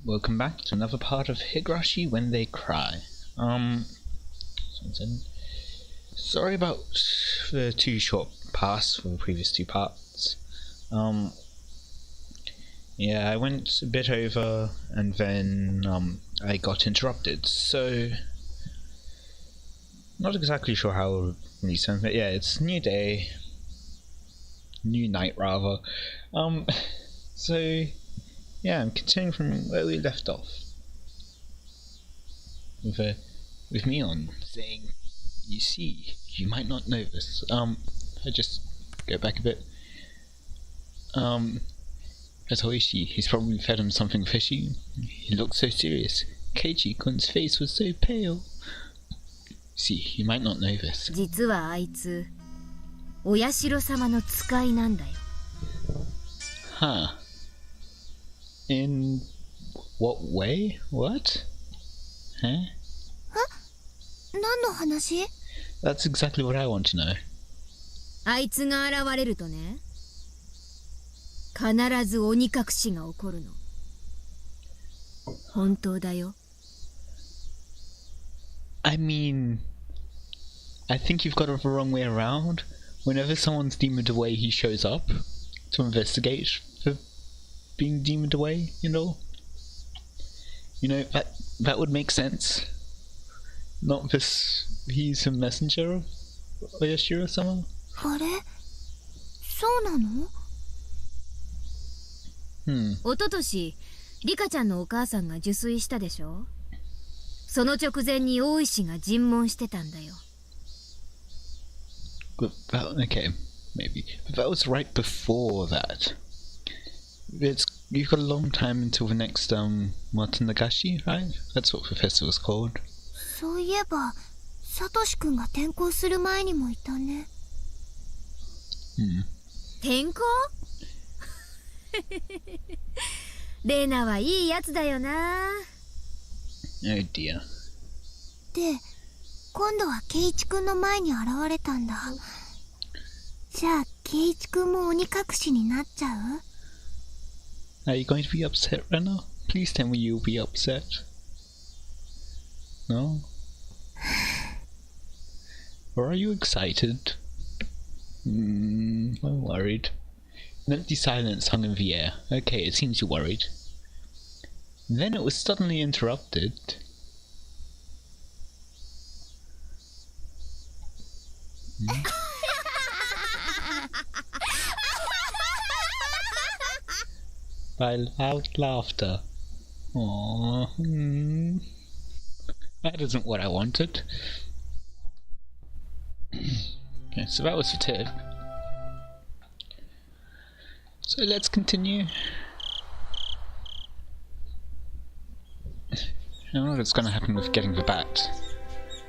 Welcome back to another part of Higurashi When They Cry. Sorry about the too short pass for the previous two parts. Yeah, I went a bit over and then I got interrupted, so not exactly sure how recent, but yeah, it's new day, new night rather. So yeah, I'm continuing from where we left off with Mion saying, "You see, you might not know this." I just go back a bit. As Hoishi, he's probably fed him something fishy. He looked so serious. Keiichi-kun's face was so pale. See, you might not know this. 実はあいつ、お社様の使いなんだよ。 Huh. In what way? What? Huh? 何の話? That's exactly what I want to know. あいつが現れるとね、必ず鬼隠しが起こるの。本当だよ。 I mean, I think you've got it the wrong way around. Whenever someone's demoned away, he shows up to investigate for being demoned away, you know? You know, that would make sense. Not this, he's a messenger of Oyashiro-sama? あれ? そうなの? おととし、リカちゃんのお母さんが受水したでしょ? その直前に大石が尋問してたんだよ。 But that, okay, maybe. But that was right before that. You've got a long time until the next Onikakushi, right? That's what the festival's called. そういえば、サトシ君が転校する前にもいたね。転校? レナはいいやつだよな。 Oh dear. で、今度はケイイチ君の前に現れたんだ。じゃあ、ケイイチ君も鬼隠しになっちゃう? Are you going to be upset, Rena? Please tell me you'll be upset. No? Or are you excited? I'm worried. An empty silence hung in the air. Okay, it seems you're worried. Then it was suddenly interrupted. By loud laughter. Aww. That isn't what I wanted. Okay, so that was the tip. So let's continue. I don't know what's going to happen with getting the bat.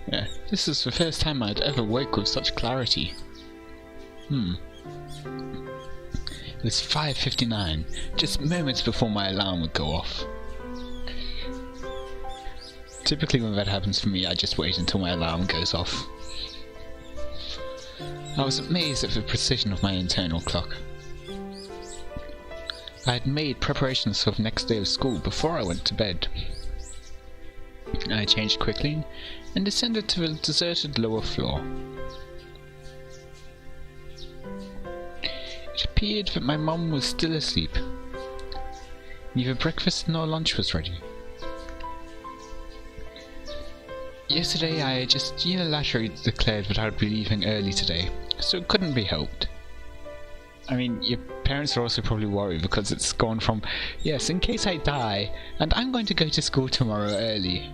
Yeah, this is the first time I'd ever woke with such clarity. It was 5:59, just moments before my alarm would go off. Typically when that happens for me, I just wait until my alarm goes off. I was amazed at the precision of my internal clock. I had made preparations for the next day of school before I went to bed. I changed quickly and descended to the deserted lower floor. It appeared that my mum was still asleep. Neither breakfast nor lunch was ready. Yesterday I just unilaterally declared that I would be leaving early today, so it couldn't be helped. I mean, your parents are also probably worried because it's gone from, yes, in case I die, and I'm going to go to school tomorrow early.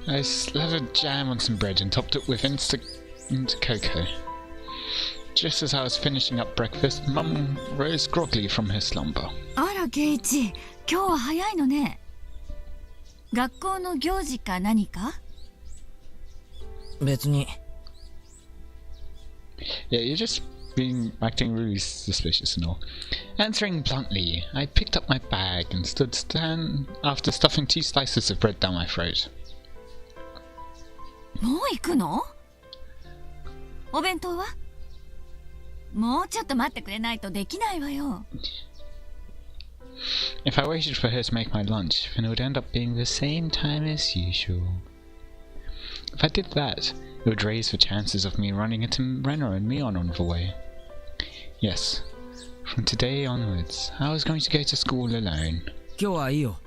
I slathered jam on some bread and topped it with instant cocoa. Just as I was finishing up breakfast, Mum rose groggily from her slumber. あら、ケイイチ、今日は早いのね。学校の行事か何か? 別に。 Yeah, you're just acting really suspicious and all. Answering bluntly, I picked up my bag and stood after stuffing 2 slices of bread down my throat. もう行くの? お弁当は?もうちょっと待ってくれないとできないわよ。If I waited for her to make my lunch, then it would end up being the same time as usual. If I did that, it would raise the chances of me running into Renner and Mion on the way. Yes, from today onwards, I was going to go to school alone. 今日はいいよ。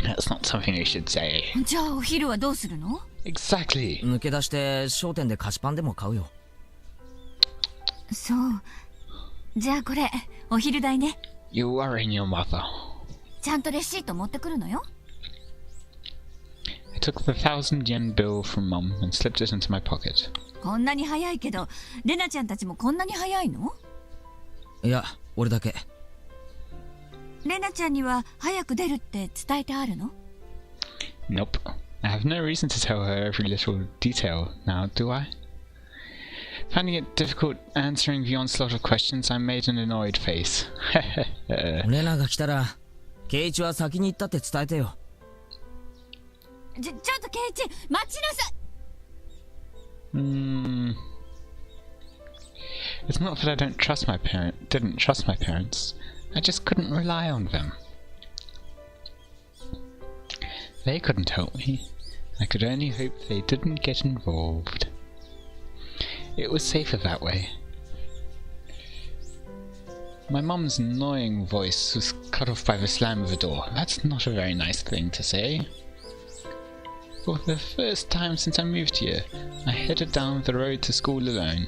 That's not something you should say. じゃあお昼はどうするの？ Exactly. 抜け出して商店で菓子パンでも買うよ。そう。じゃあこれお昼代ね。You worrying your mother. ちゃんとレシート持ってくるのよ。I took the 1,000 yen bill from Mum and slipped it into my pocket. こんなに早いけど、レナちゃんたちもこんなに早いの？いや、俺だけ。レナちゃんには早く出るって伝えてあるの？ Nope. I have no reason to tell her every little detail now, do I? Finding it difficult answering the onslaught of questions, I made an annoyed face. レナが来たら、ケイイチは先に行ったって伝えてよ。ちょっとケイイチ、待ちなさい。It's not that I didn't trust my parents. I just couldn't rely on them. They couldn't help me. I could only hope they didn't get involved. It was safer that way. My mum's annoying voice was cut off by the slam of the door. That's not a very nice thing to say. For the first time since I moved here, I headed down the road to school alone.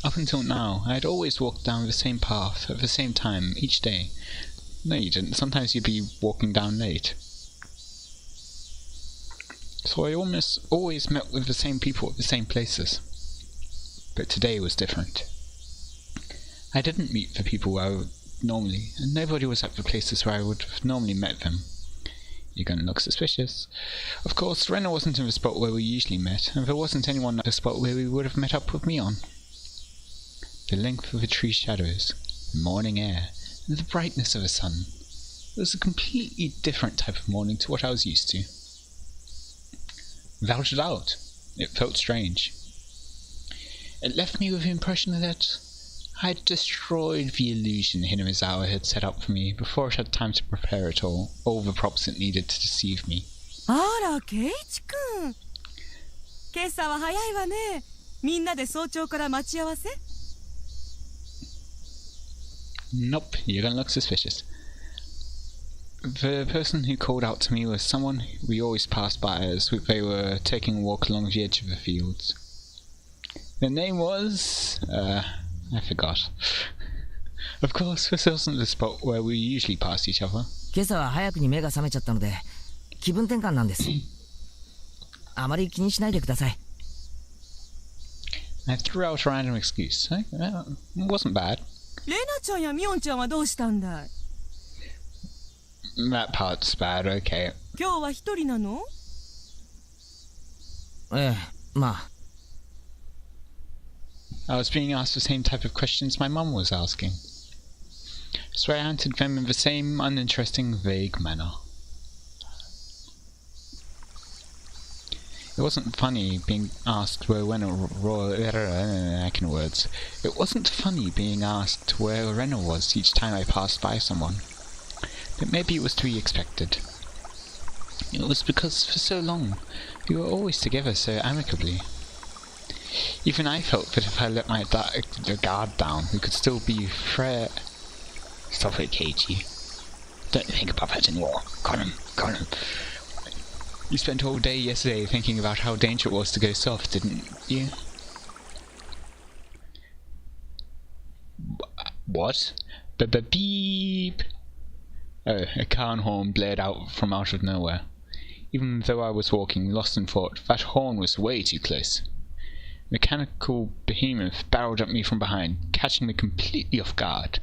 Up until now, I had always walked down the same path at the same time each day. No, you didn't. Sometimes you'd be walking down late. So I almost always met with the same people at the same places. But today was different. I didn't meet the people where I would normally, and nobody was at the places where I would have normally met them. You're gonna look suspicious. Of course, Renna wasn't in the spot where we usually met, and there wasn't anyone at the spot where we would have met up with me on. The length of the tree shadows, the morning air, and the brightness of the sun. It was a completely different type of morning to what I was used to. Without a doubt, it felt strange. It left me with the impression that I had destroyed the illusion Hinamizawa had set up for me before it had time to prepare it all the props it needed to deceive me. あら、ケイチ君。今朝は早いわね。みんなで早朝から待ち合わせ？ Nope, you're gonna look suspicious. The person who called out to me was someone we always passed by as they were taking a walk along the edge of the fields. Their name was... I forgot. Of course, this wasn't the spot where we usually pass each other. 今朝は早くに目が覚めちゃったので、気分転換なんです。あまり気にしないでください。I threw out a random excuse. It wasn't bad. レナちゃんやミオンちゃんはどうしたんだい？ That part's bad, okay. 今日は一人なの？ええ、まあ。I was being asked the same type of questions my mum was asking. So I answered them in the same uninteresting, vague manner. It wasn't funny being asked where I can words. It wasn't funny being asked where Renna was each time I passed by someone. But maybe it was to be expected. It was because for so long we were always together so amicably. Even I felt that if I let my guard down, we could still be Stop it, Keiichi. Don't think about that anymore. Got him. You spent all day yesterday thinking about how dangerous it was to go soft, didn't you? What? Beep! Oh, a car horn blared out from out of nowhere. Even though I was walking, lost in thought, that horn was way too close. Mechanical behemoth barreled at me from behind, catching me completely off guard.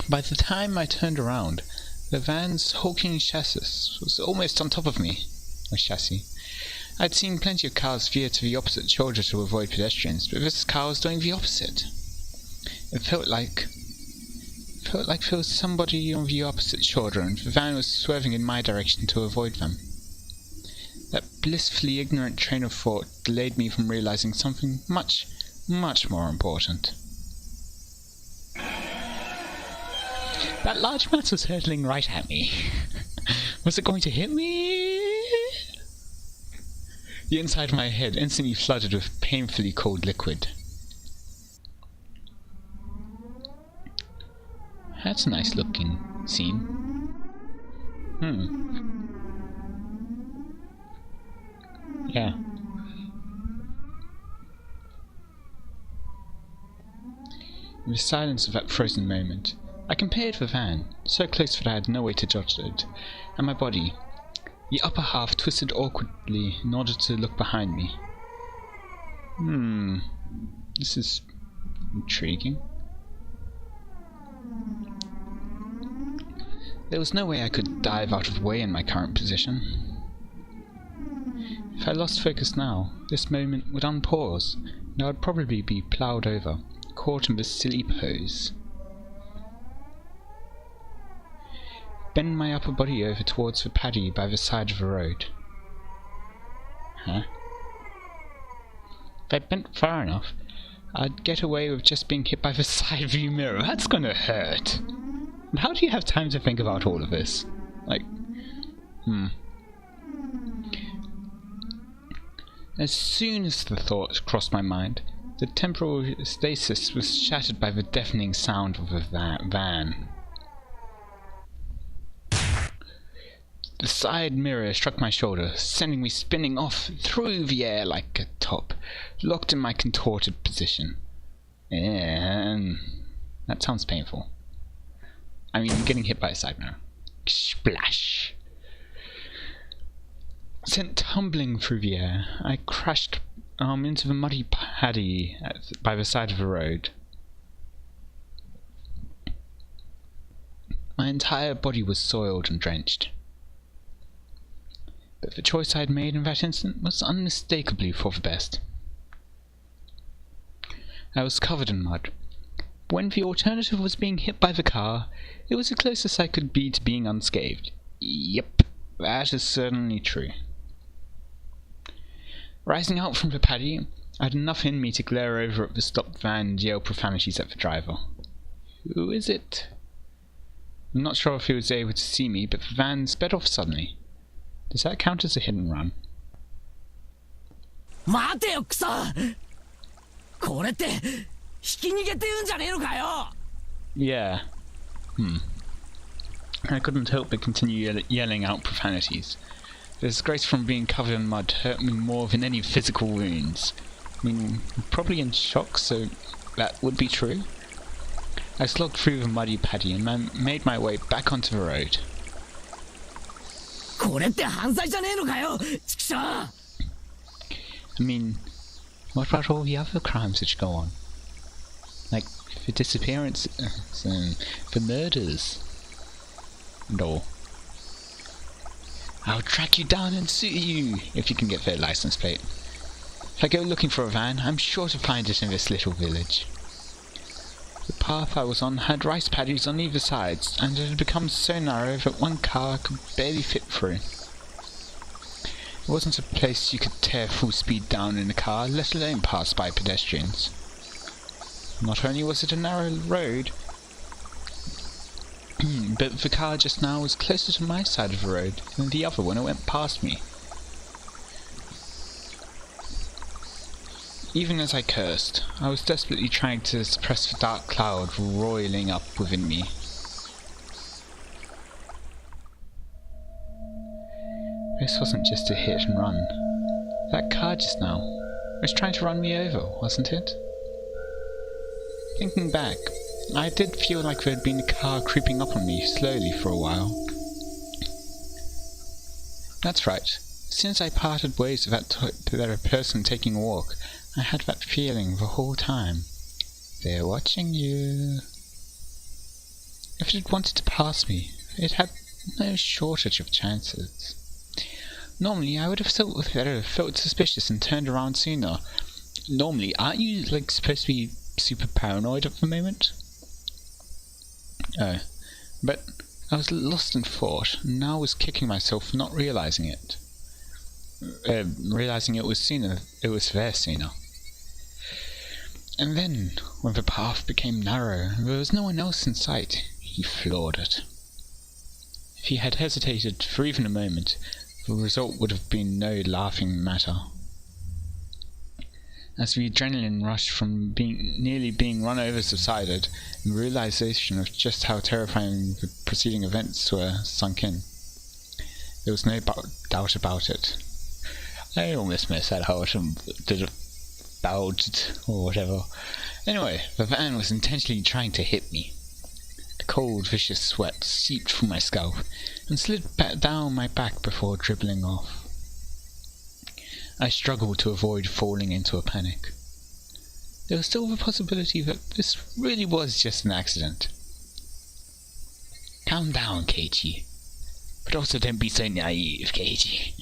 By the time I turned around, the van's hulking chassis was almost on top of me. My chassis. I'd seen plenty of cars veer to the opposite shoulder to avoid pedestrians, but this car was doing the opposite. It felt like there was somebody on the opposite shoulder, and the van was swerving in my direction to avoid them. That blissfully ignorant train of thought delayed me from realizing something much, much more important. That large mass was hurtling right at me. Was it going to hit me? The inside of my head instantly flooded with painfully cold liquid. That's a nice looking scene. Yeah. In the silence of that frozen moment, I compared the van, so close that I had no way to judge it, and my body. The upper half twisted awkwardly in order to look behind me. This is intriguing. There was no way I could dive out of the way in my current position. If I lost focus now, this moment would unpause, and I would probably be ploughed over, caught in this silly pose. Bend my upper body over towards the paddy by the side of the road. Huh? If I bent far enough, I'd get away with just being hit by the side view mirror. That's gonna hurt. And how do you have time to think about all of this? Like, As soon as the thought crossed my mind, the temporal stasis was shattered by the deafening sound of the van. The side mirror struck my shoulder, sending me spinning off through the air like a top, locked in my contorted position. And that sounds painful. I mean, getting hit by a side mirror. Splash! Sent tumbling through the air, I crashed into the muddy paddy by the side of the road. My entire body was soiled and drenched. But the choice I had made in that instant was unmistakably for the best. I was covered in mud. When the alternative was being hit by the car, it was the closest I could be to being unscathed. Yep, that is certainly true. Rising out from the paddy, I had enough in me to glare over at the stopped van and yell profanities at the driver. Who is it? I'm not sure if he was able to see me, but the van sped off suddenly. Does that count as a hit and run? Yeah. I couldn't help but continue yelling out profanities. The disgrace from being covered in mud hurt me more than any physical wounds. I mean, I'm probably in shock, so that would be true. I slogged through the muddy paddy and made my way back onto the road. I mean, what about all the other crimes which go on? Like, the disappearances and the murders and all. I'll track you down and sue you, if you can get their license plate. If I go looking for a van, I'm sure to find it in this little village. The path I was on had rice paddies on either side, and it had become so narrow that one car could barely fit through. It wasn't a place you could tear full speed down in a car, let alone pass by pedestrians. Not only was it a narrow road, but the car just now was closer to my side of the road than the other when it went past me. Even as I cursed, I was desperately trying to suppress the dark cloud roiling up within me. This wasn't just a hit and run. That car just now was trying to run me over, wasn't it? Thinking back, I did feel like there had been a car creeping up on me slowly for a while. That's right. Since I parted ways with that person taking a walk, I had that feeling the whole time. They're watching you. If it had wanted to pass me, it had no shortage of chances. Normally, I would have felt suspicious and turned around sooner. Normally, aren't you, like, supposed to be super paranoid at the moment. Oh, but I was lost in thought, and now I was kicking myself for not realizing it. Realizing it was there sooner. And then, when the path became narrow and there was no one else in sight, he floored it. If he had hesitated for even a moment, the result would have been no laughing matter. As the adrenaline rush from nearly being run over subsided, and the realization of just how terrifying the preceding events were sunk in, there was no doubt about it. I almost missed that out and did it bowed or whatever. Anyway, the van was intentionally trying to hit me. The cold, vicious sweat seeped from my scalp and slid back down my back before dribbling off. I struggled to avoid falling into a panic. There was still the possibility that this really was just an accident. Calm down, Keiichi. But also don't be so naive, Keiichi.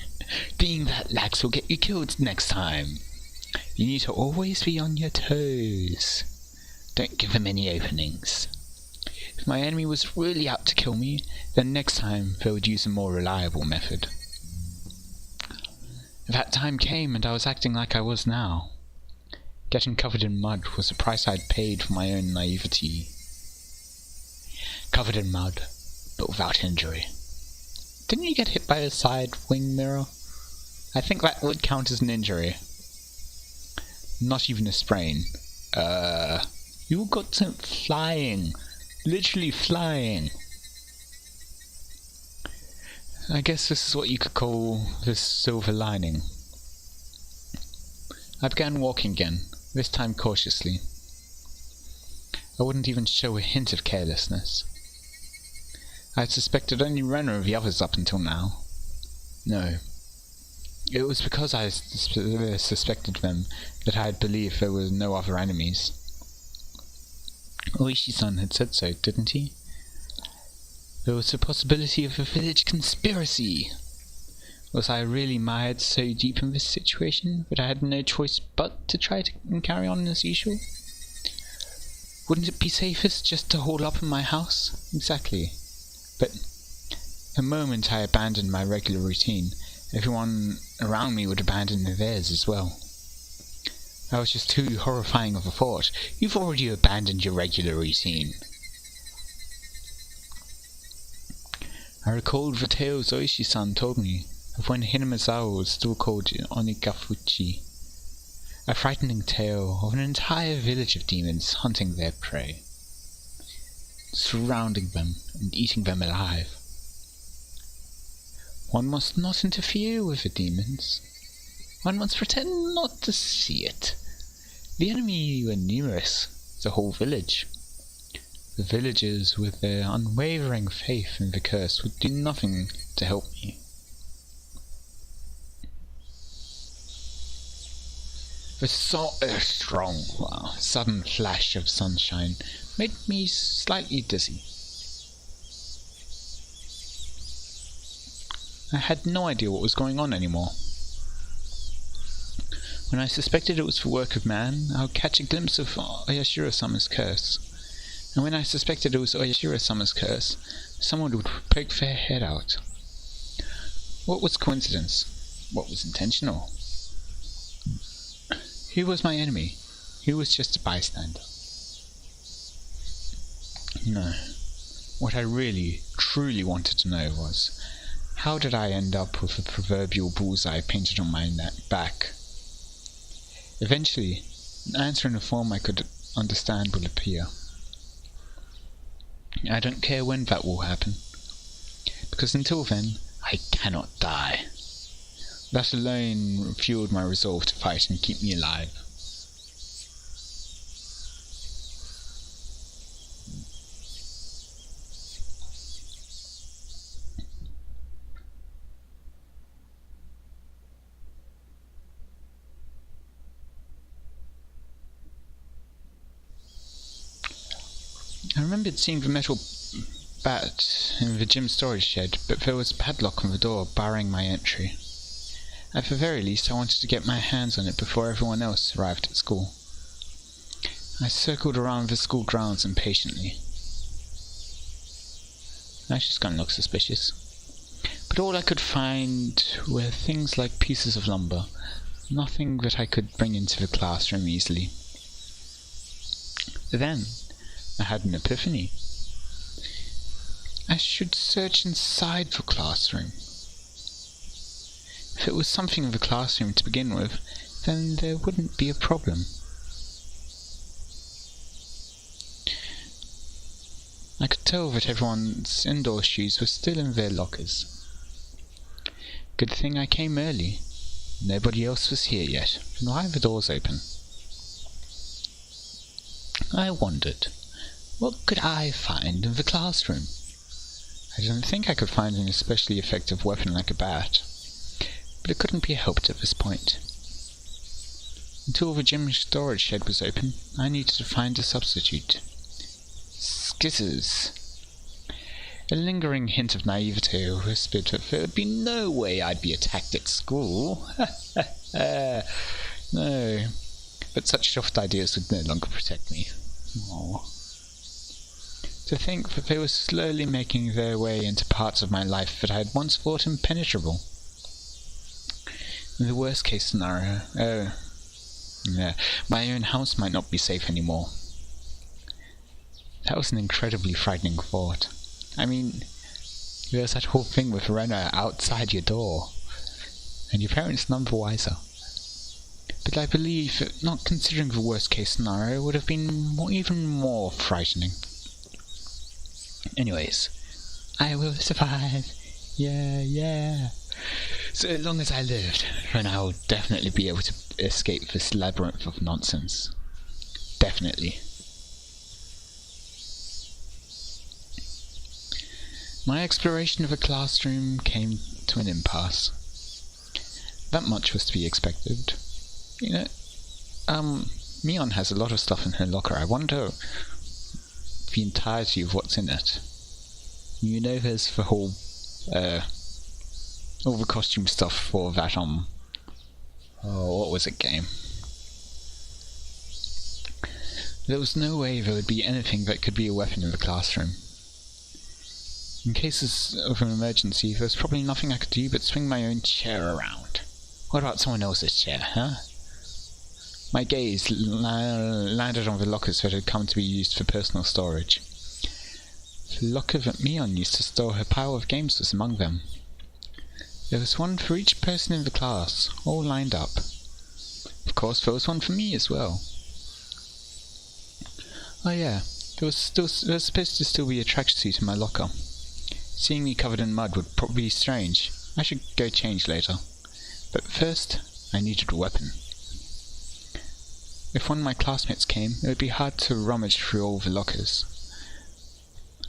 Being that lax will get you killed next time. You need to always be on your toes. Don't give them any openings. If my enemy was really out to kill me, then next time they would use a more reliable method. That time came and I was acting like I was now. Getting covered in mud was the price I'd paid for my own naivety. Covered in mud, but without injury. Didn't you get hit by a side wing mirror? I think that would count as an injury. Not even a sprain. You got sent flying. Literally flying. I guess this is what you could call the silver lining. I began walking again, this time cautiously. I wouldn't even show a hint of carelessness. I had suspected only Renner of the others up until now. No. It was because I suspected them that I had believed there were no other enemies. Oishi-san had said so, didn't he? There was the possibility of a village conspiracy. Was I really mired so deep in this situation that I had no choice but to try and carry on as usual? Wouldn't it be safest just to hole up in my house? Exactly. But the moment I abandoned my regular routine, everyone around me would abandon theirs as well. That was just too horrifying of a thought. You've already abandoned your regular routine. I recalled the tales Oishi-san told me of when Hinamizawa was still called Onikakushi. A frightening tale of an entire village of demons hunting their prey, surrounding them and eating them alive. One must not interfere with the demons. One must pretend not to see it. The enemy were numerous, the whole village. The villagers, with their unwavering faith in the curse, would do nothing to help me. The strong, sudden flash of sunshine made me slightly dizzy. I had no idea what was going on anymore. When I suspected it was the work of man, I would catch a glimpse of Oyashiro-sama's curse. And when I suspected it was Oyashiro-sama's curse, someone would poke their head out. What was coincidence? What was intentional? Who was my enemy? Who was just a bystander? No. What I really, truly wanted to know was, how did I end up with a proverbial bullseye painted on my back? Eventually, an answer in a form I could understand will appear. I don't care when that will happen, because until then, I cannot die. That alone fueled my resolve to fight and keep me alive. I remembered seeing the metal bat in the gym storage shed, but there was a padlock on the door barring my entry. At the very least, I wanted to get my hands on it before everyone else arrived at school. I circled around the school grounds impatiently. Now she's gonna look suspicious. But all I could find were things like pieces of lumber. Nothing that I could bring into the classroom easily. Then, I had an epiphany. I should search inside the classroom. If it was something in the classroom to begin with, then there wouldn't be a problem. I could tell that everyone's indoor shoes were still in their lockers. Good thing I came early. Nobody else was here yet. Why are the doors open? I wondered, what could I find in the classroom? I didn't think I could find an especially effective weapon like a bat, but it couldn't be helped at this point. Until the gym storage shed was open, I needed to find a substitute. Skizzers. A lingering hint of naivete whispered that there would be no way I'd be attacked at school. No, but such soft ideas would no longer protect me. Aww. To think that they were slowly making their way into parts of my life that I had once thought impenetrable. In the worst case scenario, my own house might not be safe anymore. That was an incredibly frightening thought. I mean, there's that whole thing with Rena outside your door, and your parents none the wiser. But I believe that not considering the worst case scenario would have been even more frightening. Anyways, I will survive. Yeah. So long as I lived, then I will definitely be able to escape this labyrinth of nonsense. Definitely. My exploration of the classroom came to an impasse. That much was to be expected. You know, Mion has a lot of stuff in her locker. I wonder the entirety of what's in it. You know, there's the whole, all the costume stuff for that, what was it, game? There was no way there would be anything that could be a weapon in the classroom. In cases of an emergency, there's probably nothing I could do but swing my own chair around. What about someone else's chair, huh? My gaze landed on the lockers that had come to be used for personal storage. The locker that Mion used to store her pile of games was among them. There was one for each person in the class, all lined up. Of course, there was one for me as well. Oh yeah, there was supposed to still be a tracksuit in my locker. Seeing me covered in mud would probably be strange. I should go change later. But first, I needed a weapon. If one of my classmates came, it would be hard to rummage through all the lockers.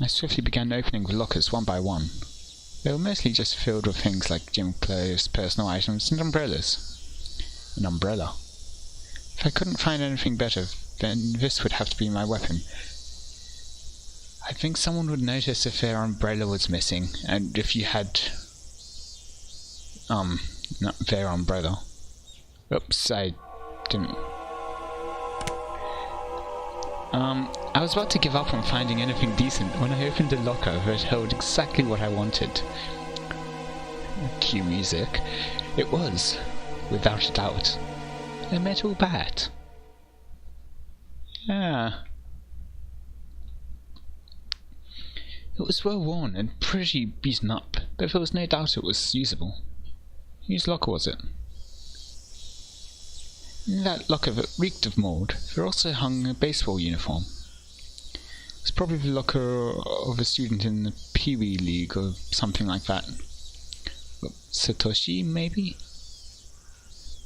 I swiftly began opening the lockers one by one. They were mostly just filled with things like gym clothes, personal items, and umbrellas. An umbrella. If I couldn't find anything better, then this would have to be my weapon. I think someone would notice if their umbrella was missing, and if you had, not their umbrella. Oops, I didn't. I was about to give up on finding anything decent when I opened a locker that held exactly what I wanted. Cue music. It was, without a doubt, a metal bat. Yeah. It was well worn and pretty beaten up, but there was no doubt it was usable. Whose locker was it? In that locker that reeked of mould, there also hung a baseball uniform. It was probably the locker of a student in the Pee-wee League or something like that. Satoshi, maybe?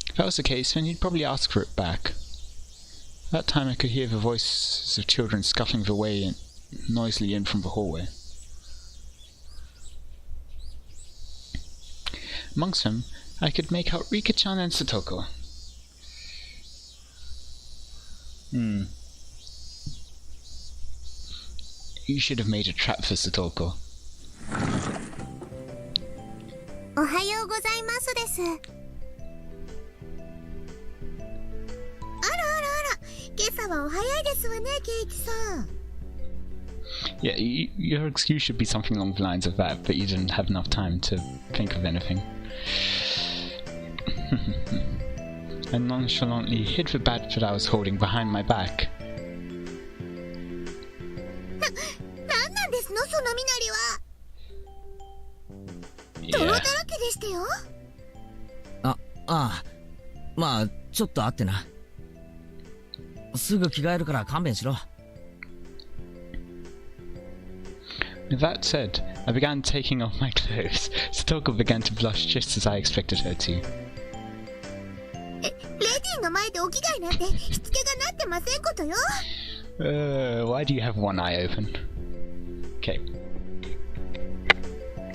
If that was the case, then he'd probably ask for it back. At that time I could hear the voices of children scuffling their way noisily in from the hallway. Amongst them, I could make out Rika-chan and Satoko. You should have made a trap for Satoko. おはようございますです。あらあらあら、今朝はお早いですわね、ケイチさん。 Yeah, your excuse should be something along the lines of that, but you didn't have enough time to think of anything. I nonchalantly hid the bat that I was holding behind my back. なんなんですの、その身なりは。泥だ Yeah. らけでしたよ。ああ、まあちょっとあってな。すぐ着替えるから勘弁しろ。With that said, I began taking off my clothes. Satoko began to blush just as I expected her to. レディの前でお着替えなんてしつけがなってませんことよ。Why do you have one eye open? Okay.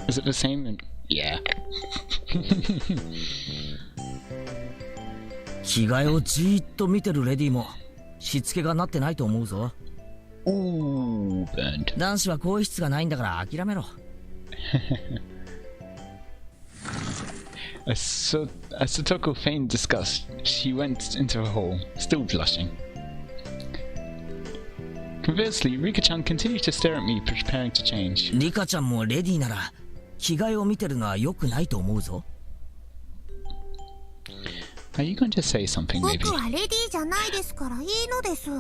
Is it the same? Yeah. 着替えをじーっと見てるレディもしつけがなってないと思うぞ。 Ooh, burned. 男子は更衣室がないんだから諦めろ。As Satoko feigned disgust, she went into her hall, still blushing. Conversely, Rika-chan continued to stare at me, preparing to change. リカちゃんもレディなら着替えを見てるのは良くないと思うぞ。 Are you going to say something, maybe? 僕はレディじゃないですからいいのです。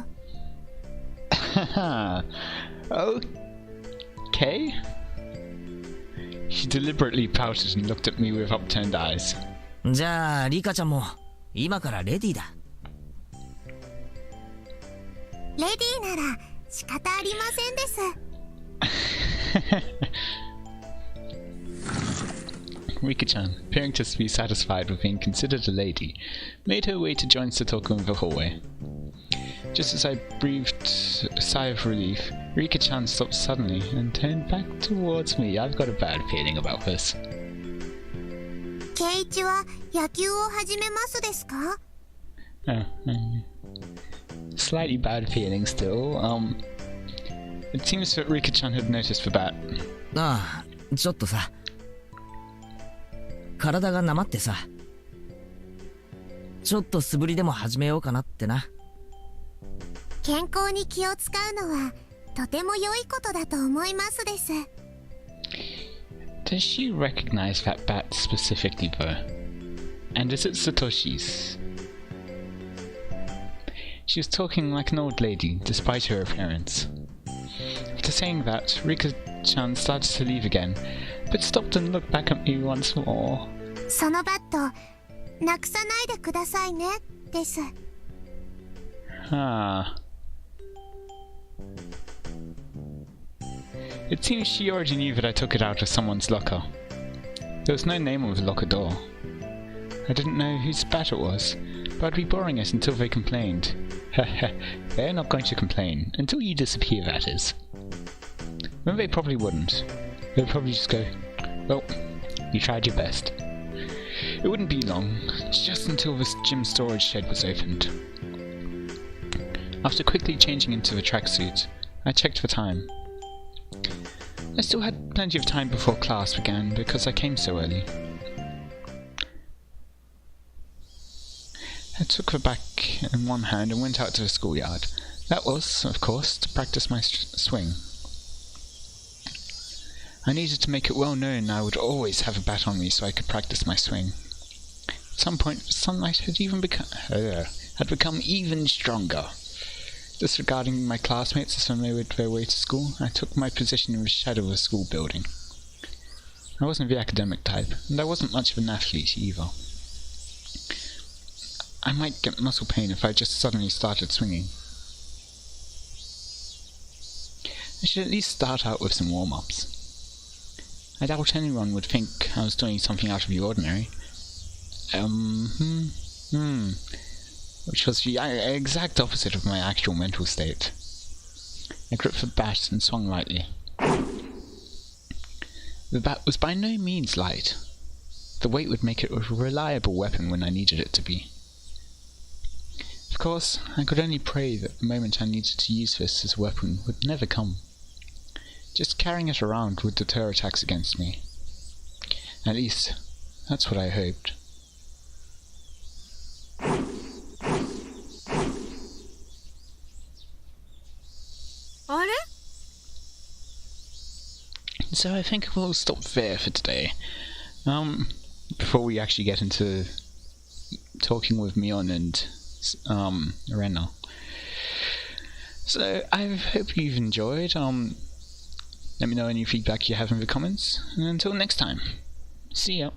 Okay. She deliberately pouted and looked at me with upturned eyes. じゃあリカちゃんも今からレディだ。レディなら仕方ありませんです。 Rika-chan, appearing to be satisfied with being considered a lady, made her way to join Satoko in the hallway. Just as I breathed a sigh of relief, Rika-chan stopped suddenly and turned back towards me. I've got a bad feeling about this. ケイチは野球を始めますですか？ Slightly bad feeling still. It seems that Rika-chan had noticed the bat. ああ、ちょっとさ。体がなまってさ。ちょっと素振りでも始めようかなってな。健康に気を使うのはとても良いことだと思いますです。 Does she recognize that bat specifically though? And is it Satoshi's? She was talking like an old lady, despite her appearance. After saying that, Rika-chan started to leave again, but stopped and looked back at me once more. そのバットなくさないでくださいねです。 Ah. It seems she already knew that I took it out of someone's locker. There was no name on the locker door. I didn't know whose bat it was, but I'd be borrowing it until they complained. They're not going to complain, until you disappear, that is. Then they probably wouldn't. They'd probably just go, well, you tried your best. It wouldn't be long, just until the gym storage shed was opened. After quickly changing into the tracksuit, I checked the time. I still had plenty of time before class began because I came so early. I took the bag in one hand and went out to the schoolyard. That was, of course, to practice my swing. I needed to make it well known I would always have a bat on me so I could practice my swing. At some point, the sunlight had become even stronger. Disregarding my classmates as they made their way to school, I took my position in the shadow of a school building. I wasn't the academic type, and I wasn't much of an athlete either. I might get muscle pain if I just suddenly started swinging. I should at least start out with some warm-ups. I doubt anyone would think I was doing something out of the ordinary. Which was the exact opposite of my actual mental state. I gripped the bat and swung lightly. The bat was by no means light. The weight would make it a reliable weapon when I needed it to be. Of course, I could only pray that the moment I needed to use this as a weapon would never come. Just carrying it around would deter attacks against me. At least, that's what I hoped. So I think we'll stop there for today. Before we actually get into talking with Mion and Rena. So I hope you've enjoyed. Let me know any feedback you have in the comments, and until next time, see ya.